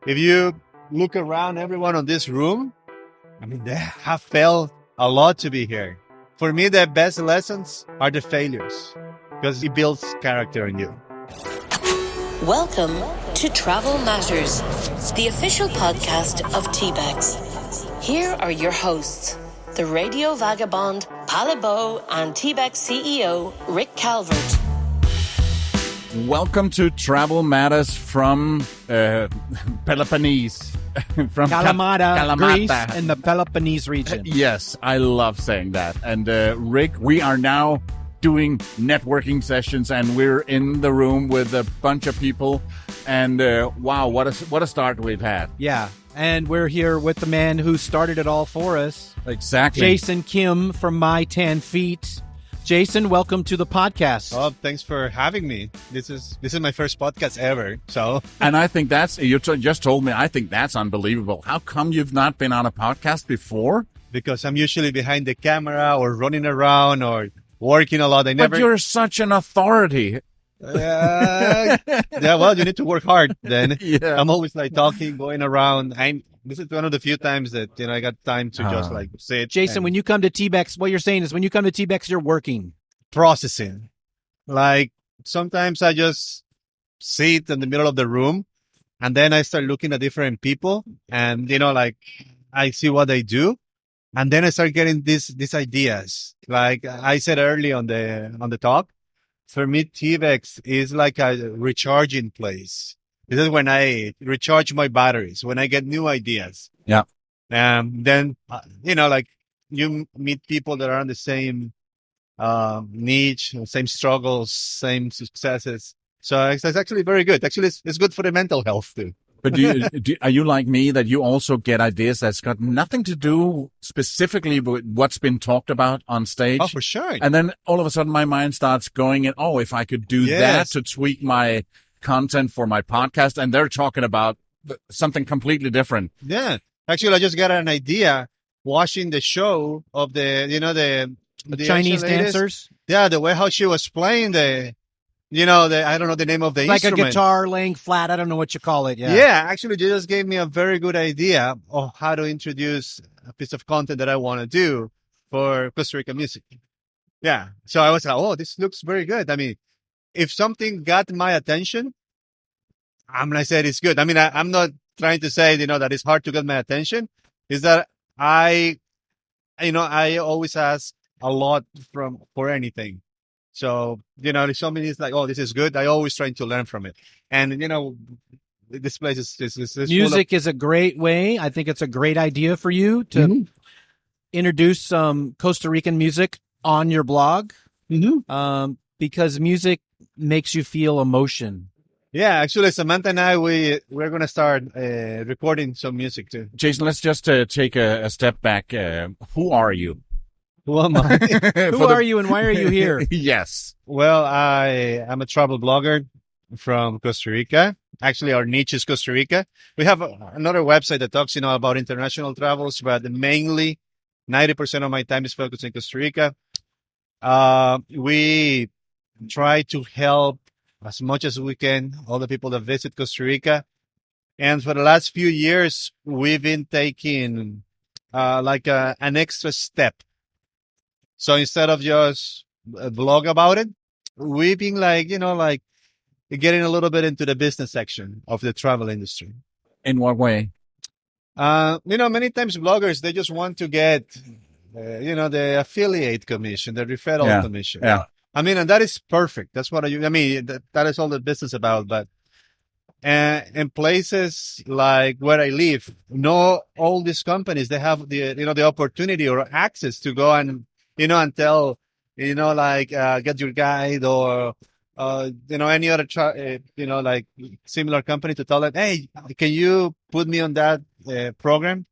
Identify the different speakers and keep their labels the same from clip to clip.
Speaker 1: if you look around everyone on this room, I mean, they have failed a lot to be here. For me, the best lessons are the failures because it builds character in you.
Speaker 2: Welcome to Travel Matters, the official podcast of TBEX. Here are your hosts, the radio vagabond, Palabo, and TBEX CEO, Rick Calvert.
Speaker 3: Welcome to Travel Matters from Peloponnese. From
Speaker 4: Kalamata, Greece, in the Peloponnese region.
Speaker 3: Yes, I love saying that. And Rick, we are now doing networking sessions, and we're in the room with a bunch of people. And wow, what a start we've had.
Speaker 4: Yeah, and we're here with the man who started it all for us.
Speaker 3: Exactly.
Speaker 4: Yeison Kim from MyTanFeet. Yeison, welcome to the podcast.
Speaker 1: Oh, thanks for having me. This is my first podcast ever. So,
Speaker 3: and I think just told me, I think that's unbelievable. How come you've not been on a podcast before?
Speaker 1: Because I'm usually behind the camera or running around or working a lot.
Speaker 3: But you're such an authority.
Speaker 1: Yeah, well, you need to work hard then.
Speaker 3: Yeah.
Speaker 1: I'm always like talking, going around. This is one of the few times that, I got time to just like sit.
Speaker 4: Yeison, when you come to TBEX, what you're saying is when you come to TBEX, you're working.
Speaker 1: Processing. Like sometimes I just sit in the middle of the room and then I start looking at different people and, like I see what they do. And then I start getting these ideas. Like I said early on the talk, for me, TBEX is like a recharging place. This is when I recharge my batteries, when I get new ideas.
Speaker 3: Yeah.
Speaker 1: Then, like you meet people that are on the same niche, same struggles, same successes. So it's actually very good. Actually, it's good for the mental health too.
Speaker 3: But are you like me that you also get ideas that's got nothing to do specifically with what's been talked about on stage?
Speaker 1: Oh, for sure.
Speaker 3: And then all of a sudden my mind starts going, if I could do that to tweak my content for my podcast, and they're talking about something completely different.
Speaker 1: Yeah. Actually, I just got an idea watching the show of the
Speaker 4: Chinese dancers.
Speaker 1: Yeah, the way how she was playing I don't know the name of the instrument.
Speaker 4: Like a guitar laying flat. I don't know what you call it. Yeah.
Speaker 1: Yeah. Actually, you just gave me a very good idea of how to introduce a piece of content that I want to do for Costa Rican music. Yeah. So I was like, this looks very good. I mean, if something got my attention, I'm going to say it's good. I mean, I'm not trying to say, that it's hard to get my attention. Is that I always ask a lot for anything. So, if somebody is like, this is good, I always trying to learn from it. And, this place is
Speaker 4: music is a great way. I think it's a great idea for you to introduce some Costa Rican music on your blog. Because music makes you feel emotion.
Speaker 1: Yeah, actually, Samantha and I, we're going to start recording some music too.
Speaker 3: Yeison, let's just take a step back. Who are you?
Speaker 1: Who am I?
Speaker 4: Who are you and why are you here?
Speaker 3: Yes.
Speaker 1: Well, I'm a travel blogger from Costa Rica. Actually, our niche is Costa Rica. We have another website that talks, about international travels, but mainly 90% of my time is focused in Costa Rica. We try to help as much as we can all the people that visit Costa Rica. And for the last few years, we've been taking an extra step. So instead of just a blog about it, we've been getting a little bit into the business section of the travel industry.
Speaker 3: In what way?
Speaker 1: Many times bloggers, they just want to get, the affiliate commission, the referral commission.
Speaker 3: Yeah.
Speaker 1: I mean, and that is perfect. That's what that is all the business about. But in places like where I live, all these companies, they have the opportunity or access to go and, and tell, get your guide or, any other, similar company to tell them, hey, can you put me on that program?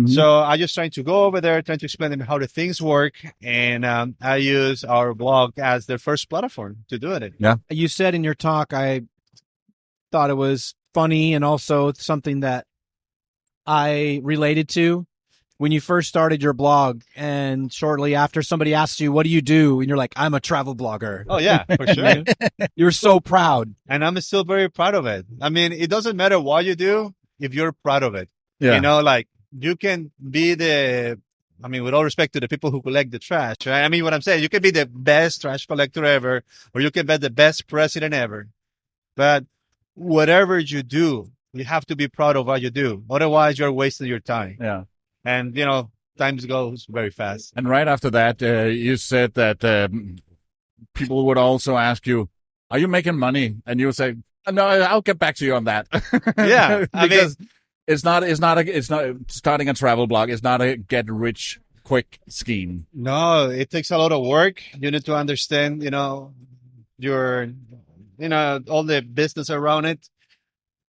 Speaker 1: So I just trying to go over there, trying to explain them how the things work. And I use our blog as their first platform to do it.
Speaker 3: Yeah.
Speaker 4: You said in your talk, I thought it was funny and also something that I related to. When you first started your blog and shortly after somebody asked you, what do you do? And you're like, I'm a travel blogger.
Speaker 1: Oh, yeah, for sure.
Speaker 4: You're so proud.
Speaker 1: And I'm still very proud of it. I mean, it doesn't matter what you do. if you're proud of it.
Speaker 3: Yeah.
Speaker 1: You know, like you can be with all respect to the people who collect the trash, right? I mean, what I'm saying, you can be the best trash collector ever, or you can be the best president ever. But whatever you do, you have to be proud of what you do. Otherwise, you're wasting your time.
Speaker 3: Yeah.
Speaker 1: And, time goes very fast.
Speaker 3: And right after that, you said that people would also ask you, "Are you making money?" And you would say, "No, I'll get back to you on that."
Speaker 1: Yeah,
Speaker 3: because it's not starting a travel blog. It's not a get rich quick scheme.
Speaker 1: No, it takes a lot of work. You need to understand, your, all the business around it.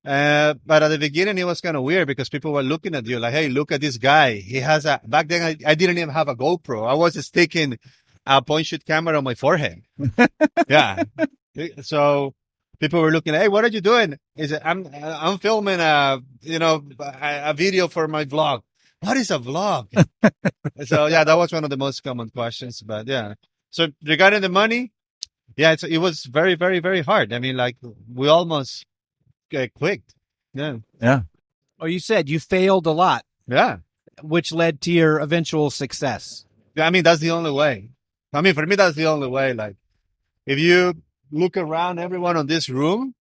Speaker 1: But at the beginning, it was kind of weird because people were looking at you like, hey, look at this guy. He has back then I didn't even have a GoPro. I was sticking a point shoot camera on my forehead. Yeah. So people were looking, hey, what are you doing? I'm filming a video for my vlog. What is a vlog? So yeah, that was one of the most common questions, but yeah. So regarding the money, yeah, it was very, very, very hard. I mean, like we almost quit. Yeah.
Speaker 3: Yeah.
Speaker 4: Oh, you said you failed a lot.
Speaker 1: Yeah.
Speaker 4: Which led to your eventual success.
Speaker 1: I mean, that's the only way. I mean, for me, that's the only way. Like, if you look around everyone in this room,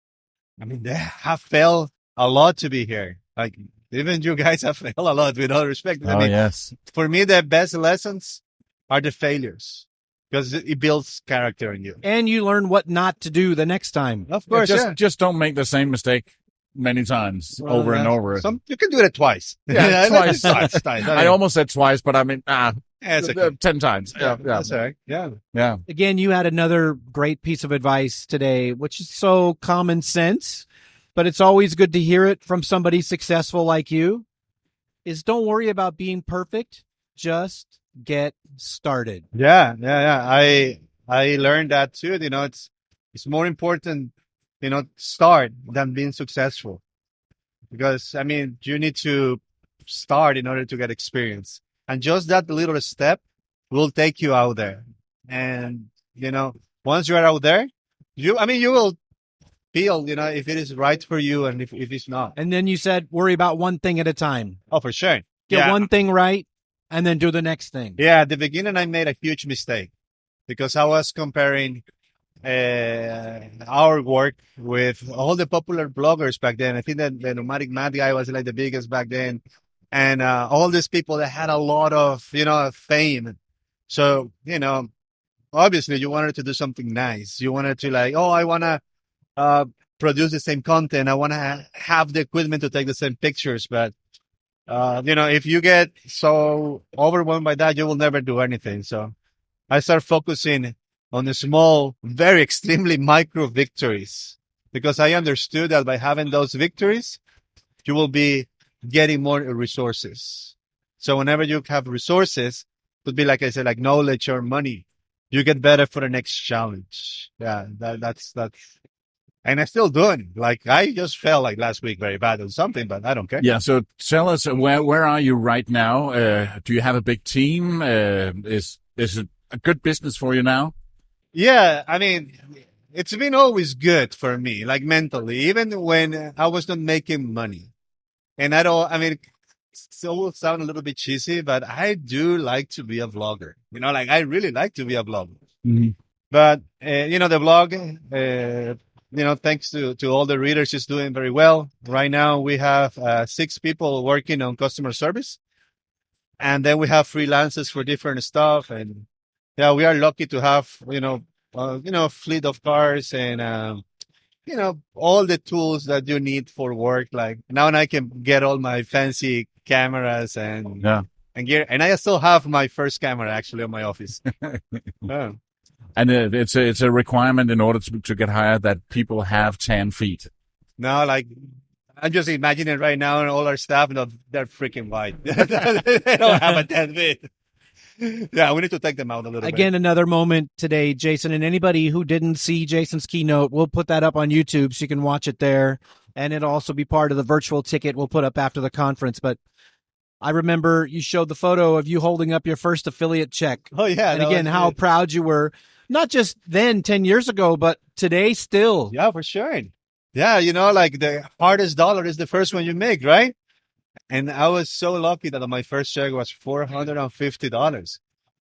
Speaker 1: I mean, they have failed a lot to be here. Like, even you guys have failed a lot, with all respect. I mean,
Speaker 3: yes.
Speaker 1: For me, the best lessons are the failures because it builds character in you.
Speaker 4: And you learn what not to do the next time.
Speaker 1: Of course,
Speaker 3: just don't make the same mistake many times over and over.
Speaker 1: You can do it twice.
Speaker 3: Yeah, twice.
Speaker 1: I
Speaker 3: almost said twice, but I mean,
Speaker 1: it's okay.
Speaker 3: 10 times. Yeah.
Speaker 1: That's all right.
Speaker 3: Yeah.
Speaker 4: Again, you had another great piece of advice today, which is so common sense, but it's always good to hear it from somebody successful like you, is don't worry about being perfect. Just get started.
Speaker 1: Yeah. I learned that too. It's more important, start than being successful. Because, I mean, you need to start in order to get experience. And just that little step will take you out there. And, once you're out there, you will feel, if it is right for you and if it's not.
Speaker 4: And then you said, worry about one thing at a time.
Speaker 1: Oh, for sure.
Speaker 4: Get one thing right and then do the next thing.
Speaker 1: Yeah. At the beginning, I made a huge mistake because I was comparing our work with all the popular bloggers back then. I think that the Nomadic Mad guy was like the biggest back then. And all these people that had a lot of, fame. So, obviously you wanted to do something nice. You wanted to I want to produce the same content. I want to have the equipment to take the same pictures. But, if you get so overwhelmed by that, you will never do anything. So I start focusing on the small, very extremely micro victories because I understood that by having those victories, you will be getting more resources. So whenever you have resources, it would be like I said, like knowledge or money, you get better for the next challenge. Yeah, that's, and I'm still doing it. Like I just felt like last week very bad on something, but I don't care.
Speaker 3: Yeah. So tell us where are you right now? Do you have a big team? Is it a good business for you now?
Speaker 1: Yeah. I mean, it's been always good for me, like mentally, even when I was not making money. And it will sound a little bit cheesy, but I do like to be a vlogger. I really like to be a vlogger.
Speaker 3: Mm-hmm.
Speaker 1: But, the blog, thanks to all the readers, is doing very well. Right now, we have 6 people working on customer service. And then we have freelancers for different stuff. And yeah, we are lucky to have, a fleet of cars and, all the tools that you need for work. Like now I can get all my fancy cameras and gear. And I still have my first camera actually in my office. Oh.
Speaker 3: And it's a requirement in order to get hired that people have tan feet.
Speaker 1: No, like I'm just imagining right now and all our staff, they're freaking white. They don't have a tan feet. Yeah, we need to take them out a little bit.
Speaker 4: Again, another moment today, Yeison, and anybody who didn't see Jason's keynote, we'll put that up on YouTube so you can watch it there. And it'll also be part of the virtual ticket we'll put up after the conference. But I remember you showed the photo of you holding up your first affiliate check.
Speaker 1: Oh, yeah.
Speaker 4: And again, how proud you were, not just then 10 years ago, but today still.
Speaker 1: Yeah, for sure. Yeah, like the hardest dollar is the first one you make, right? And I was so lucky that my first check was $450.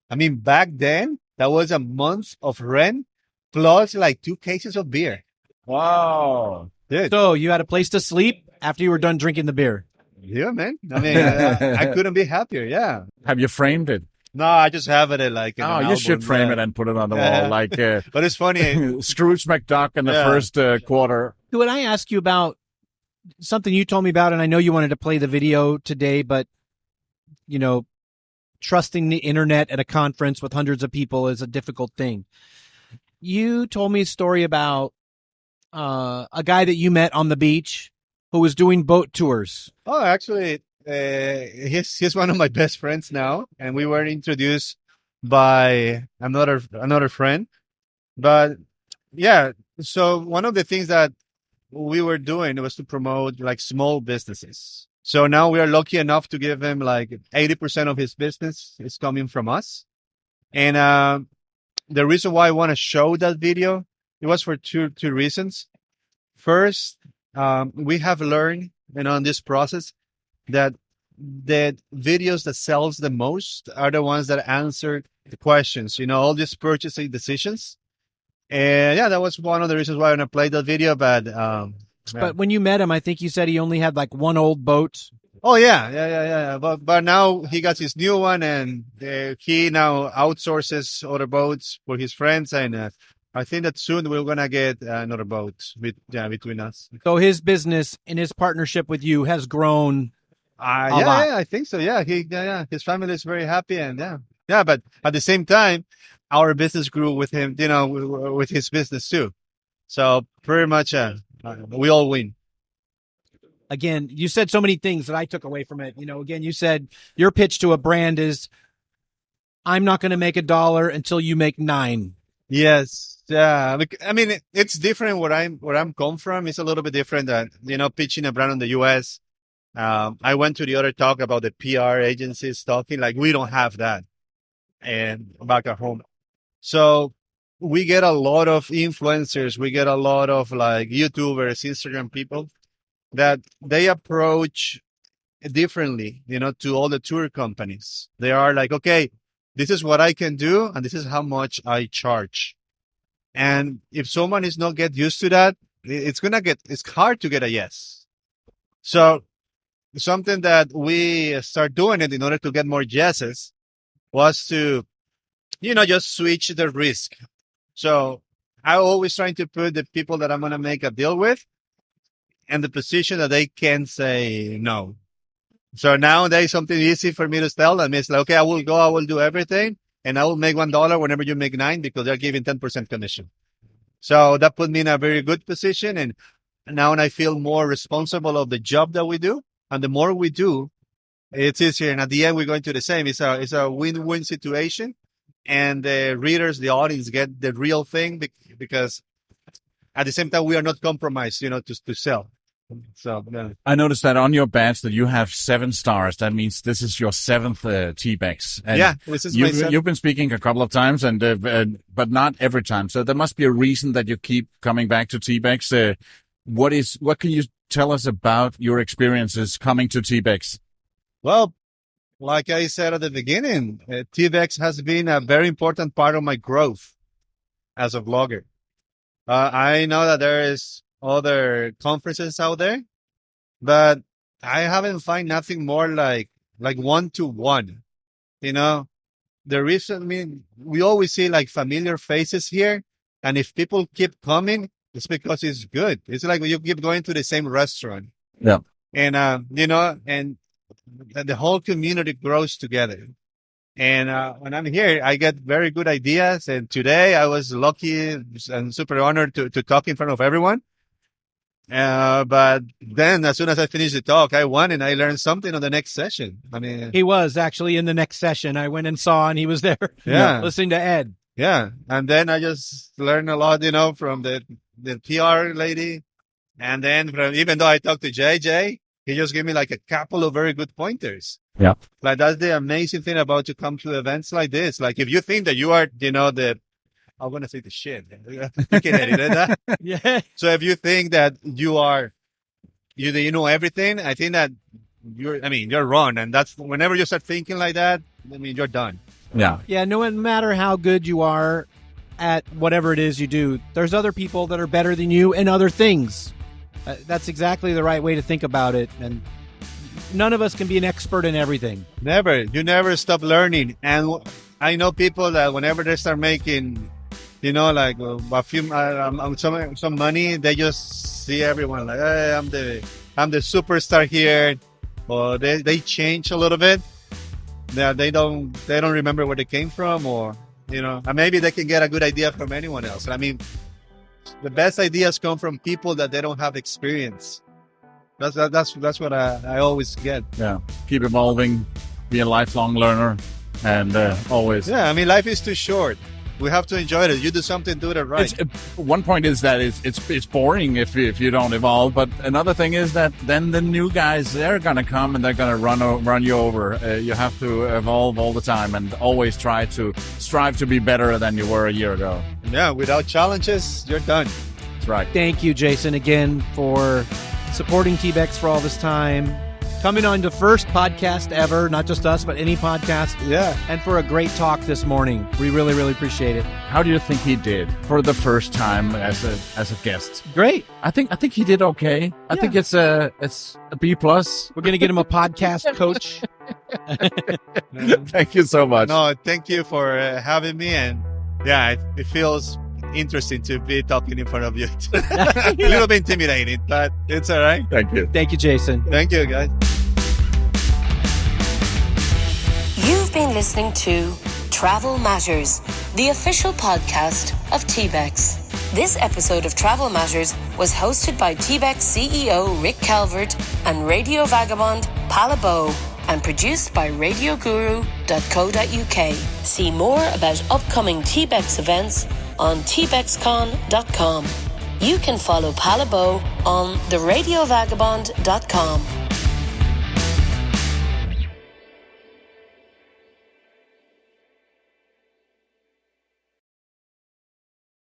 Speaker 1: I mean, back then, that was a month of rent plus like 2 cases of beer.
Speaker 3: Wow.
Speaker 1: Dude,
Speaker 4: So you had a place to sleep after you were done drinking the beer.
Speaker 1: yeah, man. I mean, I couldn't be happier. Yeah.
Speaker 3: Have you framed it?
Speaker 1: No, I just have it like in
Speaker 3: Oh,
Speaker 1: an
Speaker 3: you should
Speaker 1: album,
Speaker 3: frame
Speaker 1: yeah.
Speaker 3: it and put it on the
Speaker 1: Yeah.
Speaker 3: wall, like
Speaker 1: But it's funny.
Speaker 3: Scrooge McDuck in the
Speaker 1: Yeah.
Speaker 3: first quarter.
Speaker 4: Could I ask you about something you told me about? And I know you wanted to play the video today, but trusting the internet at a conference with hundreds of people is a difficult thing. You told me a story about a guy that you met on the beach who was doing boat tours.
Speaker 1: Oh, actually, he's one of my best friends now, and we were introduced by another friend. But yeah, so one of the things that we were doing was to promote like small businesses. So now we are lucky enough to give him like 80% of his business is coming from us. And the reason why I want to show that video, it was for two reasons. First, we have learned, in this process, that the videos that sells the most are the ones that answer the questions. All these purchasing decisions. And yeah, that was one of the reasons why I want to play that video. But yeah.
Speaker 4: But when you met him, I think you said he only had like one old boat.
Speaker 1: Oh yeah. But now he got his new one, and he now outsources other boats for his friends, and I think that soon we're gonna get another boat between us.
Speaker 4: So his business and his partnership with you has grown.
Speaker 1: Yeah,
Speaker 4: lot.
Speaker 1: I think so. Yeah, his family is very happy, and yeah. But at the same time, our business grew with him. With his business too. So pretty much, we all win.
Speaker 4: Again, you said so many things that I took away from it. Again, you said your pitch to a brand is, I'm not going to make $1 until you make 9.
Speaker 1: Yes. Yeah. I mean, it's different where I'm come from. It's a little bit different than, pitching a brand in the US. I went to the other talk about the PR agencies talking, like we don't have that and back at home. So we get a lot of influencers. We get a lot of like YouTubers, Instagram people that they approach differently, to all the tour companies. They are like, okay, this is what I can do, and this is how much I charge. And if someone is not get used to that, it's hard to get a yes. So something that we start doing it in order to get more yeses was to, just switch the risk. So I always trying to put the people that I'm going to make a deal with in the position that they can say no. So nowadays, something easy for me to tell them is like, okay, I will do everything, and I will make $1 whenever you make 9 because they're giving 10% commission. So that put me in a very good position. And now I feel more responsible of the job that we do. And the more we do, it's easier. And at the end, we're going to the same. It's a win-win situation. And the readers, the audience get the real thing because at the same time, we are not compromised, to sell. So
Speaker 3: I noticed that on your badge that you have 7 stars. That means this is your 7th TBEX. And
Speaker 1: yeah, this is my 7th.
Speaker 3: You've been speaking a couple of times, but not every time. So there must be a reason that you keep coming back to TBEX. What can you tell us about your experiences coming to TBEX?
Speaker 1: Well, like I said at the beginning, TBEX has been a very important part of my growth as a vlogger. I know that there is other conferences out there, but I haven't find nothing more like one-to-one. The reason, I mean, we always see like familiar faces here, and if people keep coming, it's because it's good. It's like you keep going to the same restaurant.
Speaker 3: Yeah.
Speaker 1: And, and the whole community grows together. And when I'm here, I get very good ideas. And today I was lucky and super honored to talk in front of everyone. But then as soon as I finished the talk, I won and I learned something on the next session. I mean,
Speaker 4: he was actually in the next session. I went and saw, and he was there.
Speaker 1: Yeah.
Speaker 4: Listening to Ed.
Speaker 1: Yeah. And then I just learned a lot, from the PR lady. And then even though I talked to JJ, he just gave me like a couple of very good pointers.
Speaker 3: Yeah.
Speaker 1: Like that's the amazing thing about to come to events like this. Like if you think that you are, I'm going to say the shit. You can edit it.
Speaker 4: Yeah.
Speaker 1: So if you think that you know everything, I think that you're wrong. And that's whenever you start thinking like that, you're done.
Speaker 3: Yeah.
Speaker 4: Yeah, no matter how good you are at whatever it is you do, there's other people that are better than you in other things. That's exactly the right way to think about it. And none of us can be an expert in everything.
Speaker 1: Never. You never stop learning. And I know people that whenever they start making, like a few some money, they just see everyone like, hey, I'm the superstar here, or they change a little bit. They don't remember where they came from, or and maybe they can get a good idea from anyone else. The best ideas come from people that they don't have experience. That's what I always get.
Speaker 3: Yeah. Keep evolving, be a lifelong learner, and always.
Speaker 1: Yeah, life is too short. We have to enjoy it. You do something, do it right.
Speaker 3: One point is that it's boring if you don't evolve. But another thing is that then the new guys, they're gonna come and they're gonna run you over. You have to evolve all the time and always strive to be better than you were a year ago.
Speaker 1: Yeah, without challenges, you're done.
Speaker 3: That's right.
Speaker 4: Thank you, Yeison, again for supporting TBEX for all this time. Coming on the first podcast ever, not just us, but any podcast.
Speaker 1: Yeah.
Speaker 4: And for a great talk this morning. We really, really appreciate it.
Speaker 3: How do you think he did for the first time as a guest?
Speaker 4: Great.
Speaker 3: I think he did okay. I think it's a B+.
Speaker 4: We're going to get him a podcast coach.
Speaker 3: Thank you so much.
Speaker 1: No, thank you for having me. And yeah, it feels interesting to be talking in front of you. A little bit intimidating, but it's all right.
Speaker 3: Thank you.
Speaker 4: Thank you, Yeison.
Speaker 1: Thank you, guys.
Speaker 2: You've been listening to Travel Matters, the official podcast of TBEX. This episode of Travel Matters was hosted by TBEX CEO Rick Calvert and Radio Vagabond Palabo, and produced by radioguru.co.uk. See more about upcoming TBEX events on tbexcon.com. You can follow Palabo on theradiovagabond.com.